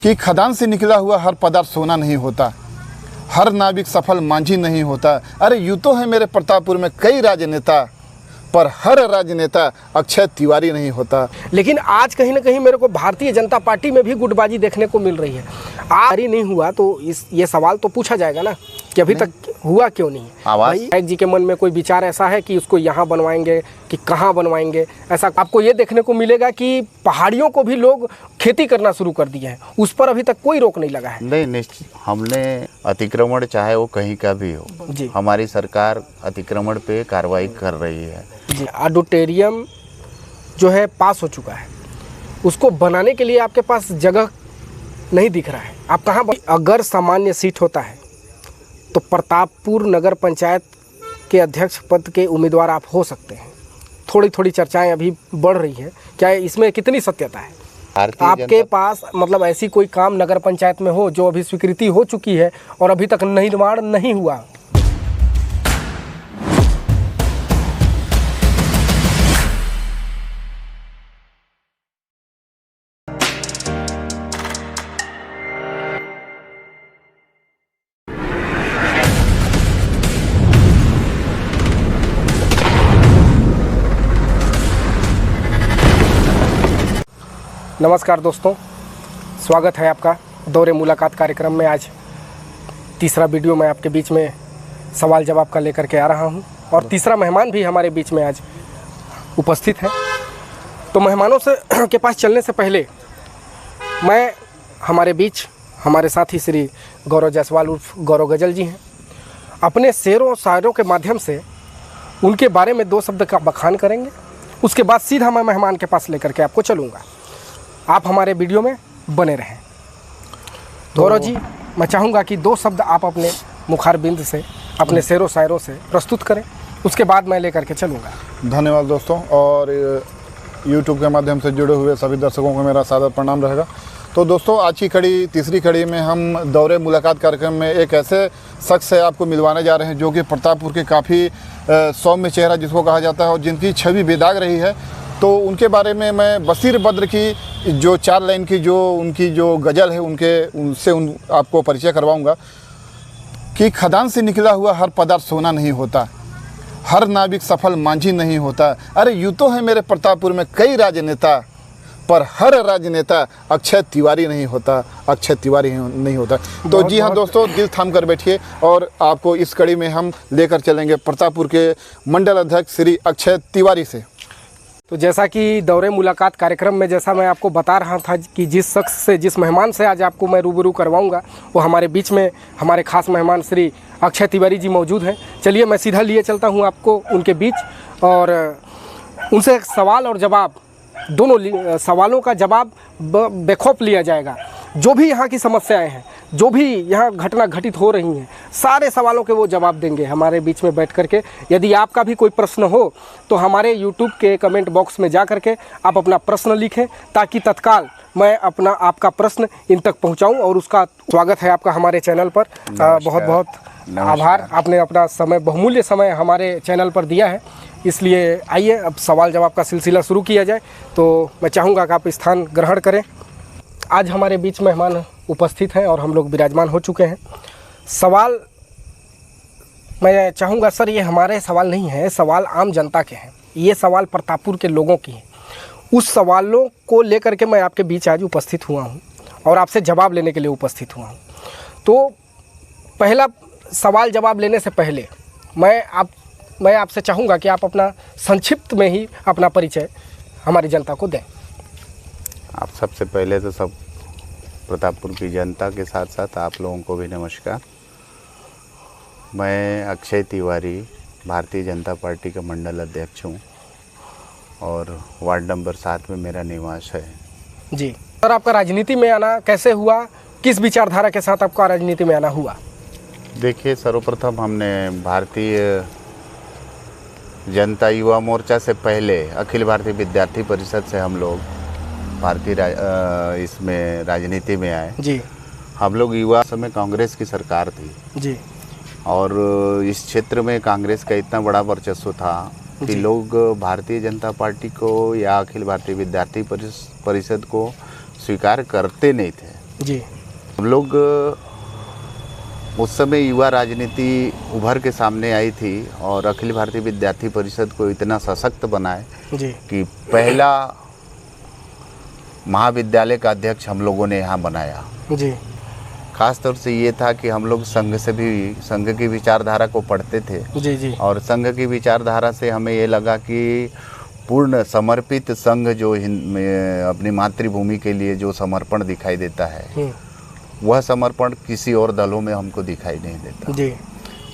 कि खदान से निकला हुआ हर पदार्थ सोना नहीं होता, हर नाविक सफल मांझी नहीं होता। अरे यूँ तो है मेरे प्रतापपुर में कई राजनेता, पर हर राजनेता अक्षय तिवारी नहीं होता। लेकिन आज कहीं ना कहीं मेरे को भारतीय जनता पार्टी में भी गुटबाजी देखने को मिल रही है। आज नहीं हुआ तो ये सवाल तो पूछा जाएगा ना कि अभी तक हुआ क्यों नहीं। भाई नायक जी के मन में कोई विचार ऐसा है कि उसको यहाँ बनवाएंगे कि कहाँ बनवाएंगे, ऐसा आपको ये देखने को मिलेगा कि पहाड़ियों को भी लोग खेती करना शुरू कर दिए हैं, उस पर अभी तक कोई रोक नहीं लगा है। नहीं, निश्चित हमने अतिक्रमण चाहे वो कहीं का भी हो, हमारी सरकार अतिक्रमण पे कार्रवाई कर रही है। जी, ऑडिटोरियम जो है पास हो चुका है, उसको बनाने के लिए आपके पास जगह नहीं दिख रहा है। आप कहाँ अगर सामान्य सीट होता है तो प्रतापपुर नगर पंचायत के अध्यक्ष पद के उम्मीदवार आप हो सकते हैं। थोड़ी थोड़ी चर्चाएं अभी बढ़ रही हैं, क्या इसमें कितनी सत्यता है? आपके पास मतलब ऐसी कोई काम नगर पंचायत में हो जो अभी स्वीकृति हो चुकी है और अभी तक निर्माण नहीं हुआ? नमस्कार दोस्तों, स्वागत है आपका दौरे मुलाकात कार्यक्रम में। आज तीसरा वीडियो मैं आपके बीच में सवाल जवाब का लेकर के आ रहा हूं और तीसरा मेहमान भी हमारे बीच में आज उपस्थित है। तो मेहमानों से के पास चलने से पहले मैं हमारे बीच हमारे साथी श्री गौरव जायसवाल उर्फ गौरव गजल जी हैं। अपने शेरों शायरों के माध्यम से उनके बारे में 2 शब्द का बखान करेंगे, उसके बाद सीधा मैं मेहमान के पास लेकर के आपको चलूँगा। आप हमारे वीडियो में बने रहें। गौरव जी, मैं चाहूँगा कि 2 शब्द आप अपने मुखारबिंद से अपने शेरों शायरों से प्रस्तुत करें, उसके बाद मैं लेकर के चलूँगा। धन्यवाद दोस्तों, और यूट्यूब के माध्यम से जुड़े हुए सभी दर्शकों को मेरा सादर प्रणाम रहेगा। तो दोस्तों, आज की कड़ी तीसरी कड़ी में हम दौरे मुलाकात कार्यक्रम में एक ऐसे शख्स से आपको मिलवाने जा रहे हैं जो कि प्रतापपुर के काफ़ी सौम्य चेहरा जिसको कहा जाता है और जिनकी छवि बेदाग रही है। तो उनके बारे में मैं बशीर बद्र की जो 4 लाइन की जो उनकी जो गज़ल है उनसे आपको परिचय करवाऊंगा कि खदान से निकला हुआ हर पदार्थ सोना नहीं होता, हर नाविक सफल मांझी नहीं होता। अरे यूँ तो है मेरे प्रतापपुर में कई राजनेता, पर हर राजनेता अक्षय तिवारी नहीं होता, अक्षय तिवारी नहीं होता। तो जी हाँ दोस्तों, दिल थाम कर बैठिए और आपको इस कड़ी में हम लेकर चलेंगे प्रतापपुर के मंडल अध्यक्ष श्री अक्षय तिवारी से। तो जैसा कि दौरे मुलाकात कार्यक्रम में जैसा मैं आपको बता रहा था कि जिस शख्स से जिस मेहमान से आज आपको मैं रूबरू करवाऊंगा वो हमारे बीच में हमारे खास मेहमान श्री अक्षय तिवारी जी मौजूद हैं। चलिए मैं सीधा लिए चलता हूं आपको उनके बीच और उनसे सवाल और जवाब, दोनों सवालों का जवाब बेखौफ लिया जाएगा। जो भी यहाँ की समस्याएं हैं, जो भी यहाँ घटना घटित हो रही हैं, सारे सवालों के वो जवाब देंगे हमारे बीच में बैठ करके। यदि आपका भी कोई प्रश्न हो तो हमारे YouTube के कमेंट बॉक्स में जा करके आप अपना प्रश्न लिखें ताकि तत्काल मैं अपना आपका प्रश्न इन तक पहुँचाऊँ। और उसका स्वागत है आपका हमारे चैनल पर। बहुत बहुत आभार, आपने अपना समय, बहुमूल्य समय हमारे चैनल पर दिया है। इसलिए आइए अब सवाल जवाब का सिलसिला शुरू किया जाए। तो मैं चाहूँगा कि आप स्थान ग्रहण करें। आज हमारे बीच मेहमान उपस्थित हैं और हम लोग विराजमान हो चुके हैं। सवाल मैं चाहूँगा सर, ये हमारे सवाल नहीं है, सवाल आम जनता के हैं, ये सवाल प्रतापपुर के लोगों की हैं। उस सवालों को लेकर के मैं आपके बीच आज उपस्थित हुआ हूँ और आपसे जवाब लेने के लिए उपस्थित हुआ हूँ। तो पहला सवाल जवाब लेने से पहले मैं आपसे चाहूँगा कि आप अपना संक्षिप्त में ही अपना परिचय हमारी जनता को दें। आप सबसे पहले तो सब प्रतापपुर की जनता के साथ साथ आप लोगों को भी नमस्कार। मैं अक्षय तिवारी भारतीय जनता पार्टी का मंडल अध्यक्ष हूँ और वार्ड नंबर 7 में मेरा निवास है। जी सर, आपका राजनीति में आना कैसे हुआ, किस विचारधारा के साथ आपका राजनीति में आना हुआ? देखिए, सर्वप्रथम हमने भारतीय जनता युवा मोर्चा से पहले अखिल भारतीय विद्यार्थी परिषद से हम लोग भारतीय इसमें राजनीति में आए। जी, हम लोग युवा समय कांग्रेस की सरकार थी जी, और इस क्षेत्र में कांग्रेस का इतना बड़ा वर्चस्व था कि लोग भारतीय जनता पार्टी को या अखिल भारतीय विद्यार्थी परिषद को स्वीकार करते नहीं थे। जी हम लोग उस समय युवा राजनीति उभर के सामने आई थी और अखिल भारतीय विद्यार्थी परिषद को इतना सशक्त बनाए जी कि पहला महाविद्यालय का अध्यक्ष हम लोगों ने यहाँ बनाया। जी खास तौर से ये था कि हम लोग संघ की विचारधारा को पढ़ते थे जी जी और संघ की विचारधारा से हमें ये लगा कि पूर्ण समर्पित संघ जो अपनी मातृभूमि के लिए जो समर्पण दिखाई देता है वह समर्पण किसी और दलों में हमको दिखाई नहीं देता। जी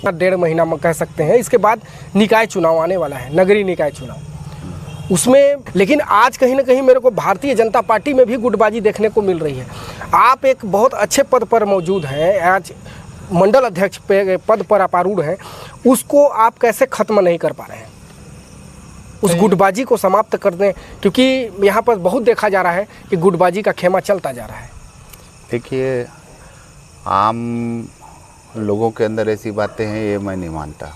1.5 महीना में कह सकते हैं। इसके बाद निकाय चुनाव आने वाला है, नगरीय निकाय चुनाव। उसमें लेकिन आज कहीं ना कहीं मेरे को भारतीय जनता पार्टी में भी गुटबाजी देखने को मिल रही है। आप एक बहुत अच्छे पद पर मौजूद हैं, आज मंडल अध्यक्ष पद पर आप आरूढ़ हैं, उसको आप कैसे ख़त्म नहीं कर पा रहे हैं, उस गुटबाजी को समाप्त कर दें? क्योंकि यहाँ पर बहुत देखा जा रहा है कि गुटबाजी का खेमा चलता जा रहा है। देखिए, आम लोगों के अंदर ऐसी बातें हैं, ये मैं नहीं मानता।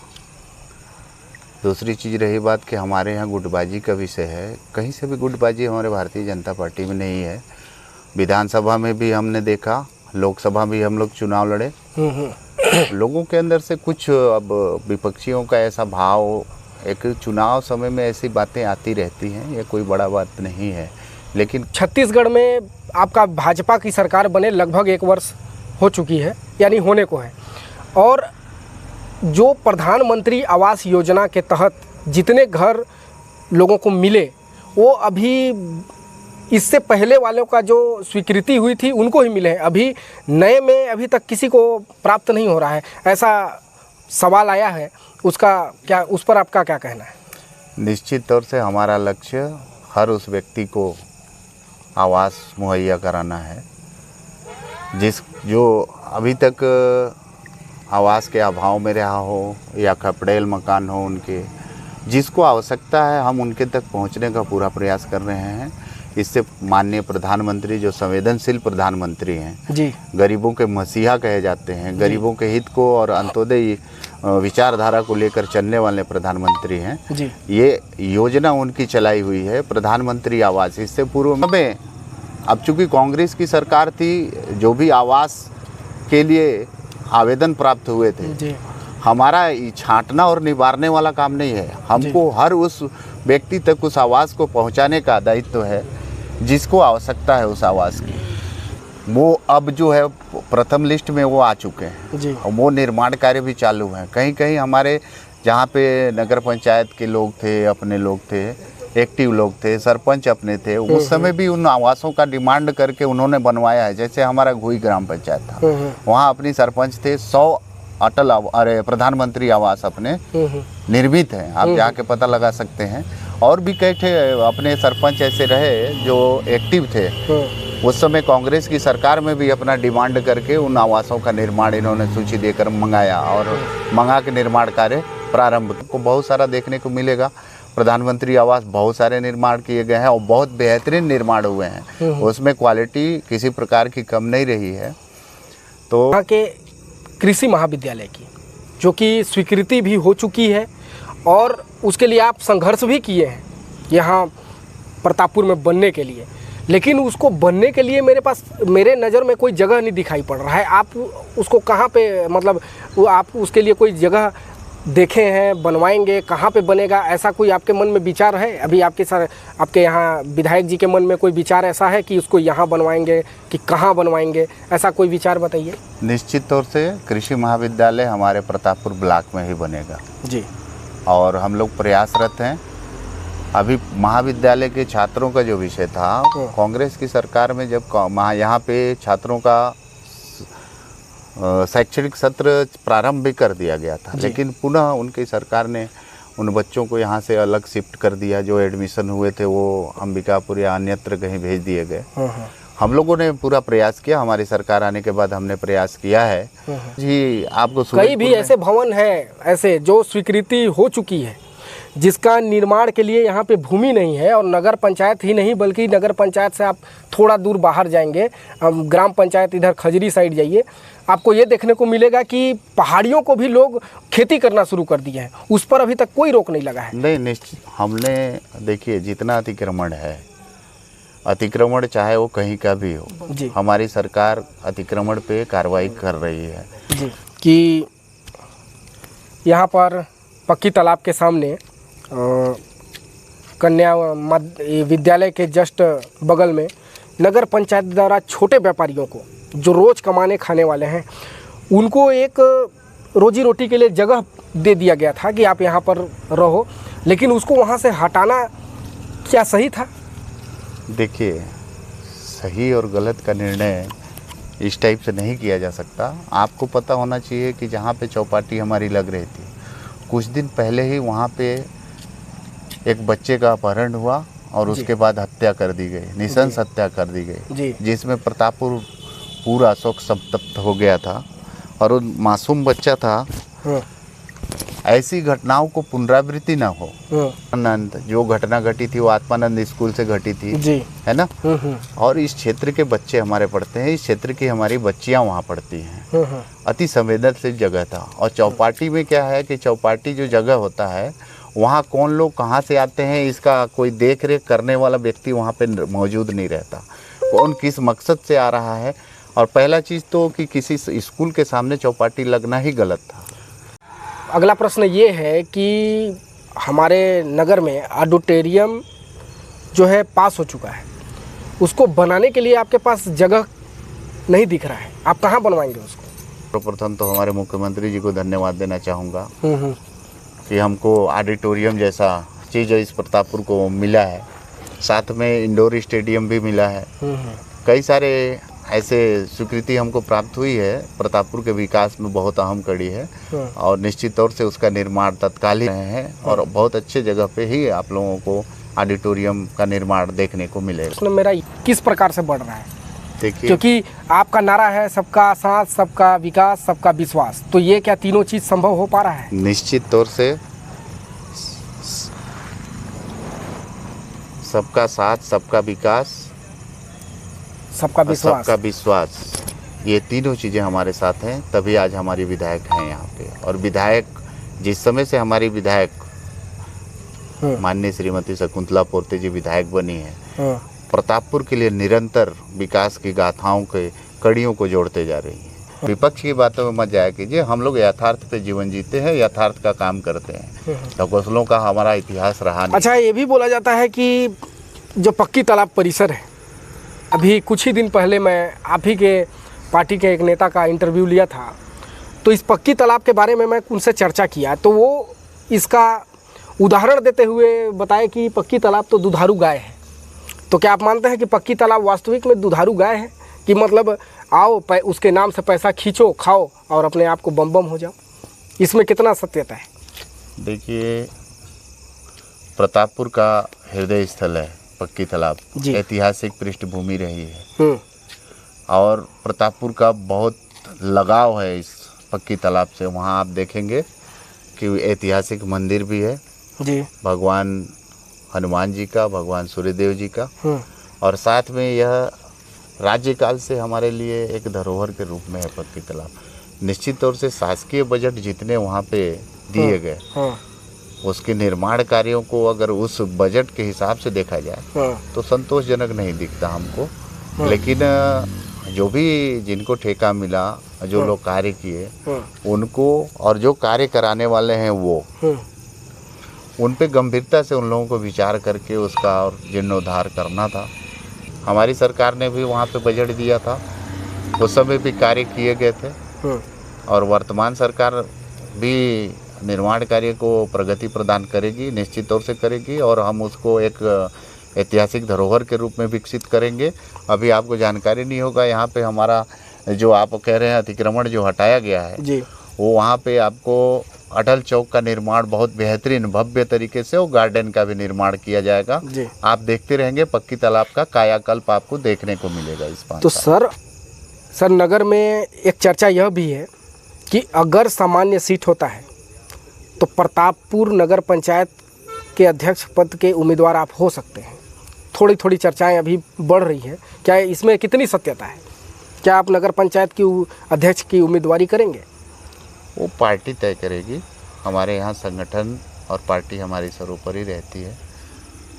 दूसरी चीज़ रही बात कि हमारे यहाँ गुटबाजी का विषय है, कहीं से भी गुटबाजी हमारे भारतीय जनता पार्टी में नहीं है। विधानसभा में भी हमने देखा, लोकसभा भी हम लोग चुनाव लड़े, लोगों के अंदर से कुछ अब विपक्षियों का ऐसा भाव, एक चुनाव समय में ऐसी बातें आती रहती हैं, ये कोई बड़ा बात नहीं है। लेकिन छत्तीसगढ़ में आपका भाजपा की सरकार बने लगभग 1 वर्ष हो चुकी है, यानी होने को है, और जो प्रधानमंत्री आवास योजना के तहत जितने घर लोगों को मिले वो अभी इससे पहले वालों का जो स्वीकृति हुई थी उनको ही मिले हैं, अभी नए में अभी तक किसी को प्राप्त नहीं हो रहा है, ऐसा सवाल आया है। उसका क्या, उस पर आपका क्या कहना है? निश्चित तौर से हमारा लक्ष्य हर उस व्यक्ति को आवास मुहैया कराना है जो अभी तक आवास के अभाव में रहा हो या खपड़ेल मकान हो, उनके जिसको आवश्यकता है हम उनके तक पहुंचने का पूरा प्रयास कर रहे हैं। इससे माननीय प्रधानमंत्री जो संवेदनशील प्रधानमंत्री हैं जी, गरीबों के मसीहा कहे जाते हैं, गरीबों के हित को और अंत्योदय विचारधारा को लेकर चलने वाले प्रधानमंत्री हैं जी। ये योजना उनकी चलाई हुई है प्रधानमंत्री आवास। इससे पूर्व में अब चूँकि कांग्रेस की सरकार थी, जो भी आवास के लिए आवेदन प्राप्त हुए थे जी, हमारा छांटना और निवारने वाला काम नहीं है, हमको हर उस व्यक्ति तक उस आवास को पहुंचाने का दायित्व है जिसको आवश्यकता है उस आवास की। वो अब जो है प्रथम लिस्ट में वो आ चुके हैं जी। और वो निर्माण कार्य भी चालू हैं। कहीं कहीं हमारे जहाँ पे नगर पंचायत के लोग थे, अपने लोग थे, एक्टिव लोग थे, सरपंच अपने थे, उस समय भी उन आवासों का डिमांड करके उन्होंने बनवाया है। जैसे हमारा घुई ग्राम पंचायत था, वहाँ अपनी सरपंच थे, 100 प्रधानमंत्री आवास अपने निर्मित हैं, आप जाके पता लगा सकते हैं। और भी कई थे अपने सरपंच ऐसे रहे जो एक्टिव थे, उस समय कांग्रेस की सरकार में भी अपना डिमांड करके उन आवासों का निर्माण इन्होंने सूची देकर मंगाया और मंगा के निर्माण कार्य प्रारंभ को बहुत सारा देखने को मिलेगा। प्रधानमंत्री आवास बहुत सारे निर्माण किए गए हैं और बहुत बेहतरीन निर्माण हुए हैं, उसमें क्वालिटी किसी प्रकार की कम नहीं रही है। तो यहाँ के कृषि महाविद्यालय की जो कि स्वीकृति भी हो चुकी है और उसके लिए आप संघर्ष भी किए हैं यहाँ प्रतापपुर में बनने के लिए, लेकिन उसको बनने के लिए मेरे नज़र में कोई जगह नहीं दिखाई पड़ रहा है। आप उसको कहाँ पे, मतलब आप उसके लिए कोई जगह देखे हैं, बनवाएंगे, कहाँ पे बनेगा, ऐसा कोई आपके मन में विचार है? अभी आपके यहाँ विधायक जी के मन में कोई विचार ऐसा है कि उसको यहाँ बनवाएंगे कि कहाँ बनवाएंगे, ऐसा कोई विचार बताइए। निश्चित तौर से कृषि महाविद्यालय हमारे प्रतापपुर ब्लॉक में ही बनेगा जी, और हम लोग प्रयासरत हैं। अभी महाविद्यालय के छात्रों का जो विषय था, कांग्रेस की सरकार में जब यहाँ पे छात्रों का शैक्षणिक सत्र प्रारंभ भी कर दिया गया था, लेकिन पुनः उनकी सरकार ने उन बच्चों को यहाँ से अलग शिफ्ट कर दिया। जो एडमिशन हुए थे वो अंबिकापुर या अन्यत्र कहीं भेज दिए गए। हम लोगों ने पूरा प्रयास किया, हमारी सरकार आने के बाद हमने प्रयास किया है जी। आपको कई भी ऐसे भवन है ऐसे जो स्वीकृति हो चुकी है, जिसका निर्माण के लिए यहाँ पे भूमि नहीं है, और नगर पंचायत ही नहीं बल्कि नगर पंचायत से आप थोड़ा दूर बाहर जाएंगे, ग्राम पंचायत इधर खजरी साइड जाइए, आपको ये देखने को मिलेगा कि पहाड़ियों को भी लोग खेती करना शुरू कर दिए हैं, उस पर अभी तक कोई रोक नहीं लगा है। नहीं, निश्चित हमने देखिए जितना अतिक्रमण है अतिक्रमण चाहे वो कहीं का भी हो, जी हमारी सरकार अतिक्रमण पे कार्रवाई कर रही है। जी कि यहाँ पर पक्की तालाब के सामने कन्या मध्य विद्यालय के जस्ट बगल में नगर पंचायत द्वारा छोटे व्यापारियों को जो रोज़ कमाने खाने वाले हैं उनको एक रोजी रोटी के लिए जगह दे दिया गया था कि आप यहाँ पर रहो, लेकिन उसको वहाँ से हटाना क्या सही था? देखिए, सही और गलत का निर्णय इस टाइप से नहीं किया जा सकता। आपको पता होना चाहिए कि जहाँ पे चौपाटी हमारी लग रही थी, कुछ दिन पहले ही वहाँ पे एक बच्चे का अपहरण हुआ और उसके बाद हत्या कर दी गई, निशंस हत्या कर दी गई, जिसमें प्रतापपुर पूरा शोक संतप्त हो गया था और वो मासूम बच्चा था। ऐसी घटनाओं को पुनरावृत्ति ना हो। आनंद जो घटना घटी थी वो आत्मानंद स्कूल से घटी थी जी, है ना। और इस क्षेत्र के बच्चे हमारे पढ़ते हैं, इस क्षेत्र की हमारी बच्चियां वहाँ पढ़ती हैं। अति संवेदनशील जगह था। और चौपाटी में क्या है कि चौपाटी जो जगह होता है वहाँ कौन लोग कहाँ से आते हैं इसका कोई देख रेख करने वाला व्यक्ति वहाँ पे मौजूद नहीं रहता। कौन किस मकसद से आ रहा है। और पहला चीज़ तो कि किसी स्कूल के सामने चौपाटी लगना ही गलत था। अगला प्रश्न ये है कि हमारे नगर में ऑडिटोरियम जो है पास हो चुका है, उसको बनाने के लिए आपके पास जगह नहीं दिख रहा है, आप कहाँ बनवाएंगे उसको? सर्वप्रथम तो हमारे मुख्यमंत्री जी को धन्यवाद देना चाहूँगा कि हमको ऑडिटोरियम जैसा चीज़ इस प्रतापपुर को मिला है, साथ में इंडोर स्टेडियम भी मिला है। कई सारे ऐसे स्वीकृति हमको प्राप्त हुई है, प्रतापपुर के विकास में बहुत अहम कड़ी है और निश्चित तौर से उसका निर्माण तत्काल ही है और बहुत अच्छे जगह पे ही आप लोगों को ऑडिटोरियम का निर्माण देखने को मिलेगा। प्रश्न मेरा किस प्रकार से बढ़ रहा है? देखिए, क्योंकि आपका नारा है सबका साथ, सबका विकास, सबका विश्वास, तो ये क्या तीनों चीज़ संभव हो पा रहा है? निश्चित तौर से सबका साथ, सबका विकास, सबका विश्वास, ये तीनों चीज़ें हमारे साथ हैं, तभी आज हमारी विधायक हैं यहाँ पे। और विधायक जिस समय से हमारी विधायक माननीय श्रीमती शकुंतला पोर्ते जी विधायक बनी है, प्रतापपुर के लिए निरंतर विकास की गाथाओं के कड़ियों को जोड़ते जा रही है। विपक्ष की बातों में मत जाया कीजिए, हम लोग यथार्थ पे जीवन जीते हैं, यथार्थ का काम करते हैं। ढकोसलों का हमारा इतिहास रहा नहीं। अच्छा, ये भी बोला जाता है कि जो पक्की तालाब परिसर है, अभी कुछ ही दिन पहले मैं आप ही के पार्टी के एक नेता का इंटरव्यू लिया था, तो इस पक्की तालाब के बारे में मैं उनसे चर्चा किया, तो वो इसका उदाहरण देते हुए बताए कि पक्की तालाब तो दुधारू गाय है। तो क्या आप मानते हैं कि पक्की तालाब वास्तविक में दुधारू गाय है, कि मतलब आओ उसके नाम से पैसा खींचो, खाओ और अपने आप को बम बम हो जाओ? इसमें कितना सत्यता है? देखिए, प्रतापपुर का हृदय स्थल है पक्की तालाब, ऐतिहासिक पृष्ठभूमि रही है और प्रतापपुर का बहुत लगाव है इस पक्की तालाब से। वहाँ आप देखेंगे कि ऐतिहासिक मंदिर भी है जी, भगवान हनुमान जी का, भगवान सूर्यदेव जी का, और साथ में यह राज्यकाल से हमारे लिए एक धरोहर के रूप में है पक्की तालाब। निश्चित तौर से शासकीय बजट जितने वहाँ पे दिए गए, उसके निर्माण कार्यों को अगर उस बजट के हिसाब से देखा जाए तो संतोषजनक नहीं दिखता हमको। लेकिन जो भी जिनको ठेका मिला, जो लोग कार्य किए उनको, और जो कार्य कराने वाले हैं वो, उन पे गंभीरता से उन लोगों को विचार करके उसका और जीर्णोद्धार करना था। हमारी सरकार ने भी वहाँ पे बजट दिया था, उस समय भी कार्य किए गए थे और वर्तमान सरकार भी निर्माण कार्य को प्रगति प्रदान करेगी, निश्चित तौर से करेगी और हम उसको एक ऐतिहासिक धरोहर के रूप में विकसित करेंगे। अभी आपको जानकारी नहीं होगा, यहाँ पे हमारा जो आप कह रहे हैं अतिक्रमण जो हटाया गया है जी, वो वहाँ पे आपको अटल चौक का निर्माण बहुत बेहतरीन भव्य तरीके से, वो गार्डन का भी निर्माण किया जाएगा जी। आप देखते रहेंगे पक्की तालाब का कायाकल्प आपको देखने को मिलेगा इस बात। तो सर नगर में एक चर्चा यह भी है कि अगर सामान्य सीट होता है तो प्रतापपुर नगर पंचायत के अध्यक्ष पद के उम्मीदवार आप हो सकते हैं। थोड़ी थोड़ी चर्चाएं अभी बढ़ रही है, क्या इसमें कितनी सत्यता है? क्या आप नगर पंचायत की अध्यक्ष की उम्मीदवारी करेंगे? वो पार्टी तय करेगी। हमारे यहाँ संगठन और पार्टी हमारी सर्वोपरि रहती है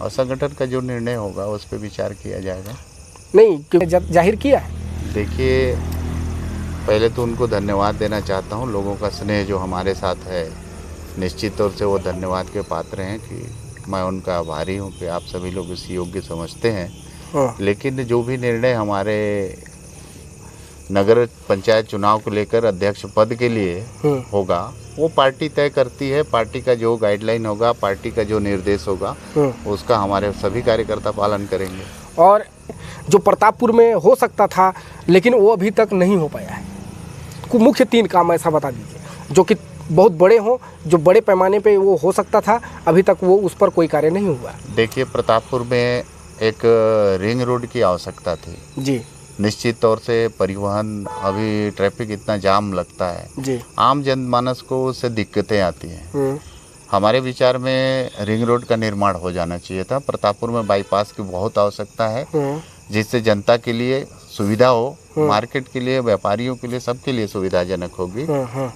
और संगठन का जो निर्णय होगा उस पर विचार किया जाएगा। नहीं, क्योंकि जाहिर किया है। देखिए, पहले तो उनको धन्यवाद देना चाहता हूँ। लोगों का स्नेह जो हमारे साथ है, निश्चित तौर से वो धन्यवाद के पात्र हैं कि मैं उनका आभारी हूँ कि आप सभी लोग इस योग्य समझते हैं। लेकिन जो भी निर्णय हमारे नगर पंचायत चुनाव को लेकर अध्यक्ष पद के लिए होगा वो पार्टी तय करती है। पार्टी का जो गाइडलाइन होगा, पार्टी का जो निर्देश होगा, उसका हमारे सभी कार्यकर्ता पालन करेंगे। और जो प्रतापपुर में हो सकता था लेकिन वो अभी तक नहीं हो पाया है, मुख्य 3 काम ऐसा बता दीजिए जो कि बहुत बड़े हों, जो बड़े पैमाने पे वो हो सकता था, अभी तक वो उस पर कोई कार्य नहीं हुआ। देखिए, प्रतापपुर में एक रिंग रोड की आवश्यकता थी जी। निश्चित तौर से परिवहन, अभी ट्रैफिक इतना जाम लगता है जी। आम जनमानस को उससे दिक्कतें आती हैं। हमारे विचार में रिंग रोड का निर्माण हो जाना चाहिए था। प्रतापपुर में बाईपास की बहुत आवश्यकता है जिससे जनता के लिए सुविधा हो, मार्केट के लिए, व्यापारियों के लिए, सबके लिए सुविधाजनक होगी,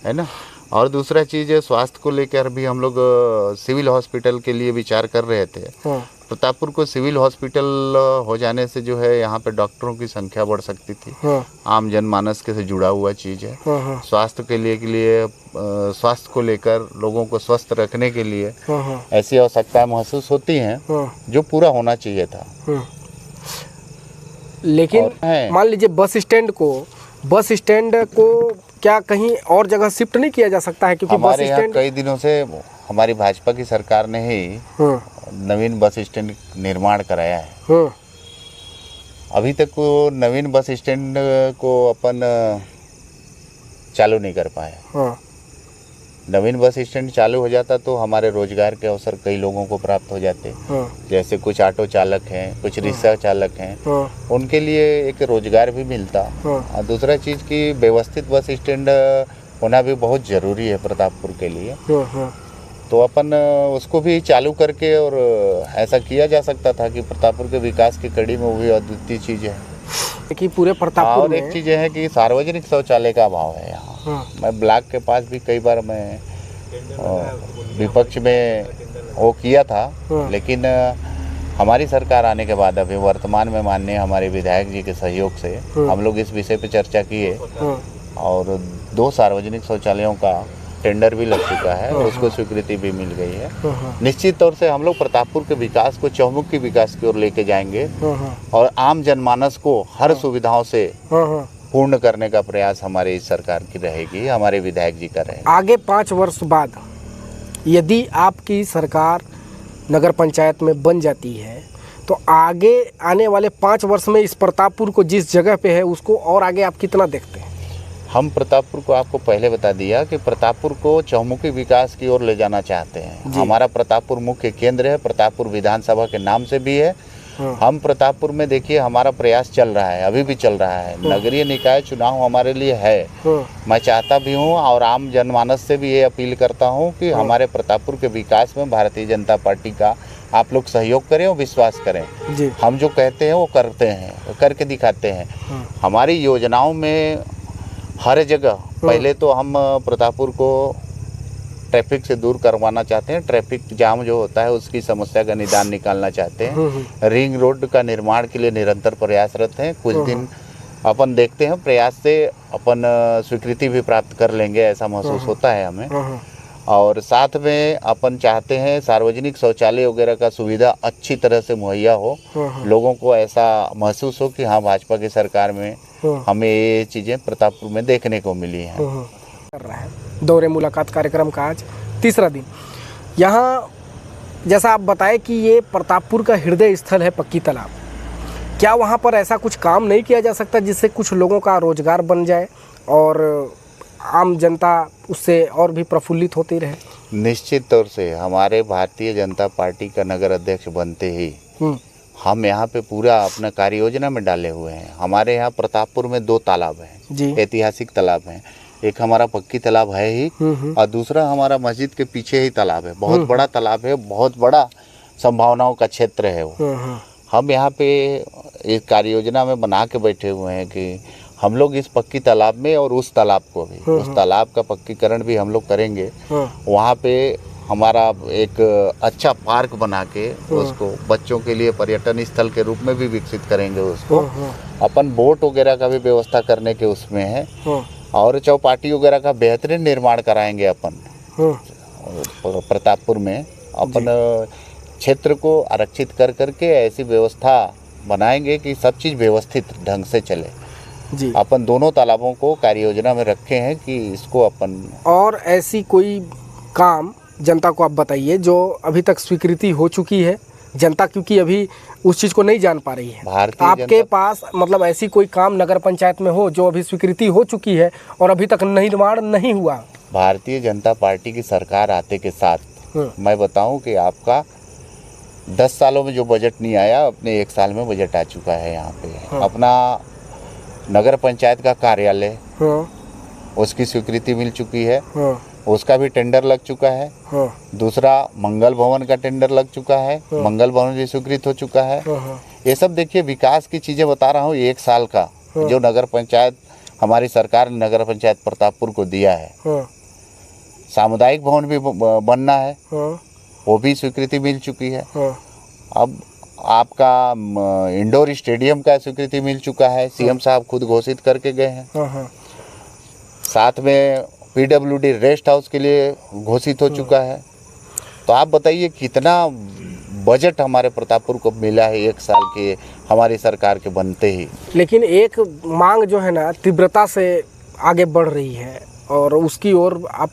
है ना। और दूसरा चीज़ है, स्वास्थ्य को लेकर भी हम लोग सिविल हॉस्पिटल के लिए विचार कर रहे थे। प्रतापपुर को सिविल हॉस्पिटल हो जाने से जो है यहाँ पे डॉक्टरों की संख्या बढ़ सकती थी। आम जनमानस के से जुड़ा हुआ चीज़ है। स्वास्थ्य के लिए स्वास्थ्य को लेकर लोगों को स्वस्थ रखने के लिए ऐसी आवश्यकताएं महसूस होती हैं जो पूरा होना चाहिए था। लेकिन मान लीजिए बस स्टैंड को क्या कहीं और जगह शिफ्ट नहीं किया जा सकता है? क्योंकि हमारे यहाँ कई दिनों से हमारी भाजपा की सरकार ने ही नवीन बस स्टैंड निर्माण कराया है। अभी तक वो नवीन बस स्टैंड को अपन चालू नहीं कर पाए। नवीन बस स्टैंड चालू हो जाता तो हमारे रोजगार के अवसर कई लोगों को प्राप्त हो जाते। जैसे कुछ ऑटो चालक हैं, कुछ रिक्शा चालक हैं, उनके लिए एक रोजगार भी मिलता। और दूसरा चीज़ की व्यवस्थित बस स्टैंड होना भी बहुत ज़रूरी है प्रतापपुर के लिए। तो अपन उसको भी चालू करके और ऐसा किया जा सकता था कि प्रतापपुर के विकास की कड़ी में वो भी अद्वितीय चीज़ है कि पूरे प्रतापपुर और एक चीज़ है कि सार्वजनिक शौचालय का अभाव है यहाँ। मैं ब्लॉक के पास भी कई बार मैं विपक्ष में वो किया था, लेकिन हमारी सरकार आने के बाद अभी वर्तमान में माननीय हमारे विधायक जी के सहयोग से हम लोग इस विषय पे चर्चा किए और 2 सार्वजनिक शौचालयों का टेंडर भी लग चुका है और उसको स्वीकृति भी मिल गई है। निश्चित तौर से हम लोग प्रतापपुर के विकास को चहुमुखी विकास की ओर लेके जाएंगे और आम जनमानस को हर सुविधाओं से पूर्ण करने का प्रयास हमारे इस सरकार की रहेगी, हमारे विधायक जी का रहेगा। आगे 5 वर्ष बाद यदि आपकी सरकार नगर पंचायत में बन जाती है तो आगे आने वाले 5 वर्ष में इस प्रतापपुर को जिस जगह पे है उसको और आगे आप कितना देखते हैं? हम प्रतापपुर को आपको पहले बता दिया कि प्रतापपुर को चहुमुखी विकास की ओर ले जाना चाहते हैं। हमारा प्रतापपुर मुख्य केंद्र है, प्रतापपुर विधानसभा के नाम से भी है। हम प्रतापपुर में देखिए हमारा प्रयास चल रहा है, अभी भी चल रहा है। नगरीय निकाय चुनाव हमारे लिए है। मैं चाहता भी हूँ और आम जनमानस से भी ये अपील करता हूँ कि हमारे प्रतापपुर के विकास में भारतीय जनता पार्टी का आप लोग सहयोग करें और विश्वास करें। हम जो कहते हैं वो करते हैं, करके दिखाते हैं। हमारी योजनाओं में हर जगह पहले तो हम प्रतापपुर को ट्रैफिक से दूर करवाना चाहते हैं। ट्रैफिक जाम जो होता है उसकी समस्या का निदान निकालना चाहते हैं। रिंग रोड का निर्माण के लिए निरंतर प्रयासरत हैं। कुछ दिन अपन देखते हैं, प्रयास से अपन स्वीकृति भी प्राप्त कर लेंगे ऐसा महसूस होता है हमें। और साथ में अपन चाहते हैं सार्वजनिक शौचालय वगैरह का सुविधा अच्छी तरह से मुहैया हो, लोगों को ऐसा महसूस हो कि हाँ भाजपा की सरकार में हमें ये चीज़ें प्रतापपुर में देखने को मिली हैं। कर रहा है दौरे मुलाकात कार्यक्रम का आज 3रा दिन। यहाँ जैसा आप बताएं कि ये प्रतापपुर का हृदय स्थल है पक्की तालाब, क्या वहाँ पर ऐसा कुछ काम नहीं किया जा सकता जिससे कुछ लोगों का रोजगार बन जाए और आम जनता उससे और भी प्रफुल्लित होती रहे? निश्चित तौर से हमारे भारतीय जनता पार्टी का नगर अध्यक्ष बनते ही हम यहाँ पे पूरा अपना कार्य योजना में डाले हुए हैं। हमारे यहाँ प्रतापपुर में 2 तालाब हैं, ऐतिहासिक तालाब हैं। एक हमारा पक्की तालाब है ही और दूसरा हमारा मस्जिद के पीछे ही तालाब है। बहुत बड़ा तालाब है, बहुत बड़ा संभावनाओं का क्षेत्र है वो। हम यहाँ पे इस कार्य योजना में बना के बैठे हुए हैं कि हम लोग इस पक्की तालाब में और उस तालाब को भी, उस तालाब का पक्कीकरण भी हम लोग करेंगे। वहाँ पे हमारा एक अच्छा पार्क बना के उसको बच्चों के लिए पर्यटन स्थल के रूप में भी विकसित करेंगे उसको। अपन बोट वगैरह का भी व्यवस्था करने के उसमें है, और चौपाटी वगैरह का बेहतरीन निर्माण कराएंगे अपन प्रतापपुर में। अपन क्षेत्र को आरक्षित कर करके ऐसी व्यवस्था बनाएंगे कि सब चीज़ व्यवस्थित ढंग से चले जी। अपन दोनों तालाबों को कार्य योजना में रखे हैं कि इसको अपन। और ऐसी कोई काम जनता को आप बताइए जो अभी तक स्वीकृति हो चुकी है, जनता क्योंकि अभी उस चीज़ को नहीं जान पा रही है, आपके पास मतलब ऐसी कोई काम नगर पंचायत में हो जो अभी स्वीकृति हो चुकी है और अभी तक निर्माण नहीं हुआ। भारतीय जनता पार्टी की सरकार आते के साथ मैं बताऊं कि आपका 10 सालों में जो बजट नहीं आया, अपने 1 साल में बजट आ चुका है यहाँ पे। अपना नगर पंचायत का कार्यालय उसकी स्वीकृति मिल चुकी है, उसका भी टेंडर लग चुका है। दूसरा मंगल भवन का टेंडर लग चुका है, मंगल भवन भी स्वीकृत हो चुका है। ये सब देखिए विकास की चीज़ें बता रहा हूँ, 1 साल का जो नगर पंचायत हमारी सरकार ने नगर पंचायत प्रतापपुर को दिया है। सामुदायिक भवन भी बनना है, वो भी स्वीकृति मिल चुकी है। अब आपका इंडोर स्टेडियम का स्वीकृति मिल चुका है, सीएम साहब खुद घोषित करके गए हैं। साथ में पीडब्ल्यूडी रेस्ट हाउस के लिए घोषित हो चुका है। तो आप बताइए कितना बजट हमारे प्रतापपुर को मिला है 1 साल के हमारी सरकार के बनते ही। लेकिन एक मांग जो है ना तीव्रता से आगे बढ़ रही है और उसकी ओर आप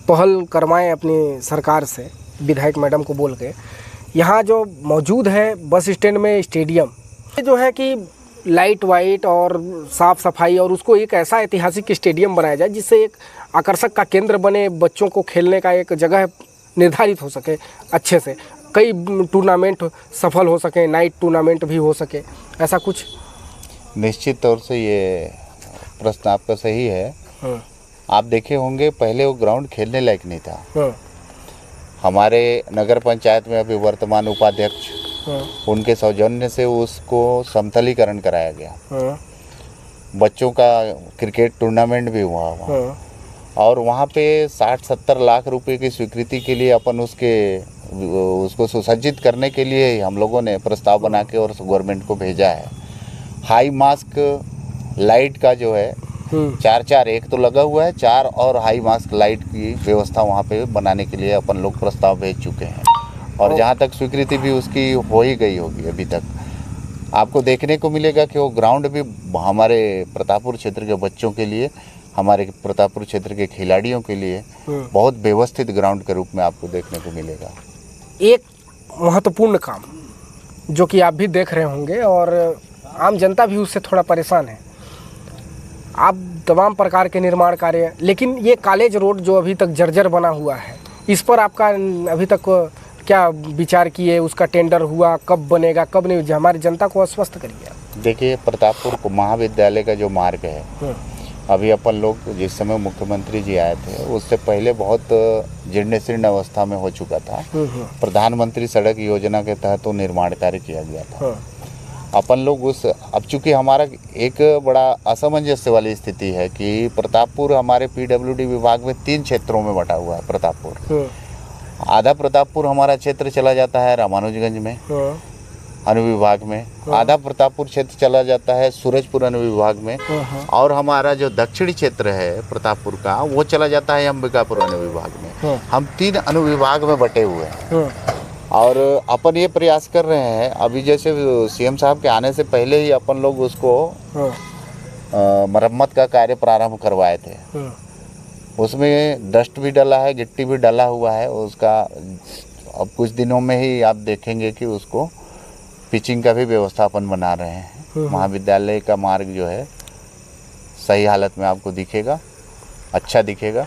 पहल करवाएं अपनी सरकार से, विधायक मैडम को बोल के। यहाँ जो मौजूद है बस स्टैंड में स्टेडियम, ये जो है कि लाइट वाइट और साफ़ सफाई और उसको एक ऐसा ऐतिहासिक स्टेडियम बनाया जाए जिससे एक आकर्षक का केंद्र बने, बच्चों को खेलने का एक जगह निर्धारित हो सके अच्छे से, कई टूर्नामेंट सफल हो सके, नाइट टूर्नामेंट भी हो सके, ऐसा कुछ। निश्चित तौर से ये प्रश्न आपका सही है। आप देखे होंगे पहले वो ग्राउंड खेलने लायक नहीं था। हमारे नगर पंचायत में अभी वर्तमान उपाध्यक्ष उनके सौजन्य से उसको समतलीकरण कराया गया। बच्चों का क्रिकेट टूर्नामेंट भी हुआ वहाँ, और वहाँ पे 60-70 लाख रुपए की स्वीकृति के लिए अपन उसको सुसज्जित करने के लिए हम लोगों ने प्रस्ताव बना के और गवर्नमेंट को भेजा है। हाई मास्क लाइट का जो है 4 एक तो लगा हुआ है, 4 और हाई मास्क लाइट की व्यवस्था वहाँ पे बनाने के लिए अपन लोग प्रस्ताव भेज चुके हैं। और जहाँ तक स्वीकृति भी उसकी हो ही गई होगी। अभी तक आपको देखने को मिलेगा कि वो ग्राउंड भी हमारे प्रतापपुर क्षेत्र के बच्चों के लिए, हमारे प्रतापपुर क्षेत्र के खिलाड़ियों के लिए बहुत व्यवस्थित ग्राउंड के रूप में आपको देखने को मिलेगा। एक महत्वपूर्ण काम जो कि आप भी देख रहे होंगे और आम जनता भी उससे थोड़ा परेशान है, आप तमाम प्रकार के निर्माण कार्य, लेकिन ये कॉलेज रोड जो अभी तक जर्जर बना हुआ है, इस पर आपका अभी तक क्या विचार किए? उसका टेंडर हुआ, कब बनेगा, कब नहीं? हमारी जनता को आश्वस्त करिए। देखिए प्रतापपुर को महाविद्यालय का जो मार्ग है, अभी अपन लोग जिस समय मुख्यमंत्री जी आए थे उससे पहले बहुत जीर्ण शीर्ण अवस्था में हो चुका था। प्रधानमंत्री सड़क योजना के तहत वो निर्माण कार्य किया गया था। अपन लोग अब चूँकि हमारा एक बड़ा असमंजस्य वाली स्थिति है कि प्रतापपुर हमारे पीडब्ल्यूडी विभाग में 3 क्षेत्रों में बटा हुआ है प्रतापपुर। आधा प्रतापपुर हमारा क्षेत्र चला जाता है रामानुजगंज में अनुविभाग में, आधा प्रतापपुर क्षेत्र चला जाता है सूरजपुर अनुविभाग में, और हमारा जो दक्षिणी क्षेत्र है प्रतापपुर का वो चला जाता है अंबिकापुर अनुविभाग में। हम 3 अनुविभाग में बटे हुए हैं और अपन ये प्रयास कर रहे हैं। अभी जैसे सीएम साहब के आने से पहले ही अपन लोग उसको मरम्मत का कार्य प्रारंभ करवाए थे। उसमें डस्ट भी डला है, गिट्टी भी डला हुआ है उसका। अब कुछ दिनों में ही आप देखेंगे कि उसको पिचिंग का भी व्यवस्था अपन बना रहे हैं। महाविद्यालय का मार्ग जो है सही हालत में आपको दिखेगा, अच्छा दिखेगा।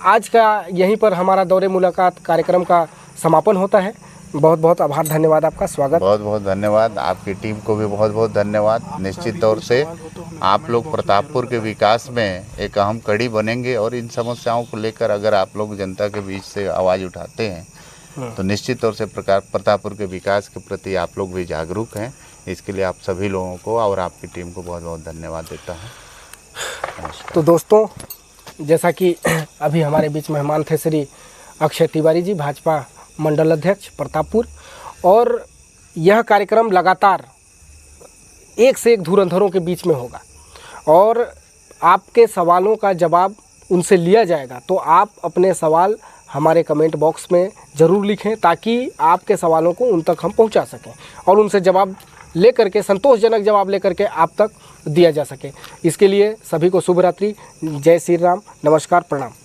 आज का यहीं पर हमारा दौरे मुलाकात कार्यक्रम का समापन होता है। बहुत बहुत आभार, धन्यवाद आपका, स्वागत। बहुत बहुत धन्यवाद, आपकी टीम को भी बहुत बहुत धन्यवाद। निश्चित तौर से आप लोग प्रतापपुर के विकास में एक अहम कड़ी बनेंगे और इन समस्याओं को लेकर अगर आप लोग जनता के बीच से आवाज़ उठाते हैं तो निश्चित तौर से प्रतापपुर के विकास के प्रति आप लोग भी जागरूक हैं। इसके लिए आप सभी लोगों को और आपकी टीम को बहुत बहुत धन्यवाद देता हूँ। तो दोस्तों, जैसा कि अभी हमारे बीच मेहमान थे श्री अक्षय तिवारी जी, भाजपा मंडल अध्यक्ष प्रतापपुर। और यह कार्यक्रम लगातार एक से एक धुरंधरों के बीच में होगा और आपके सवालों का जवाब उनसे लिया जाएगा। तो आप अपने सवाल हमारे कमेंट बॉक्स में ज़रूर लिखें ताकि आपके सवालों को उन तक हम पहुंचा सकें और उनसे जवाब लेकर के, संतोषजनक जवाब लेकर के आप तक दिया जा सके। इसके लिए सभी को शुभ रात्रि, जय श्री राम, नमस्कार, प्रणाम।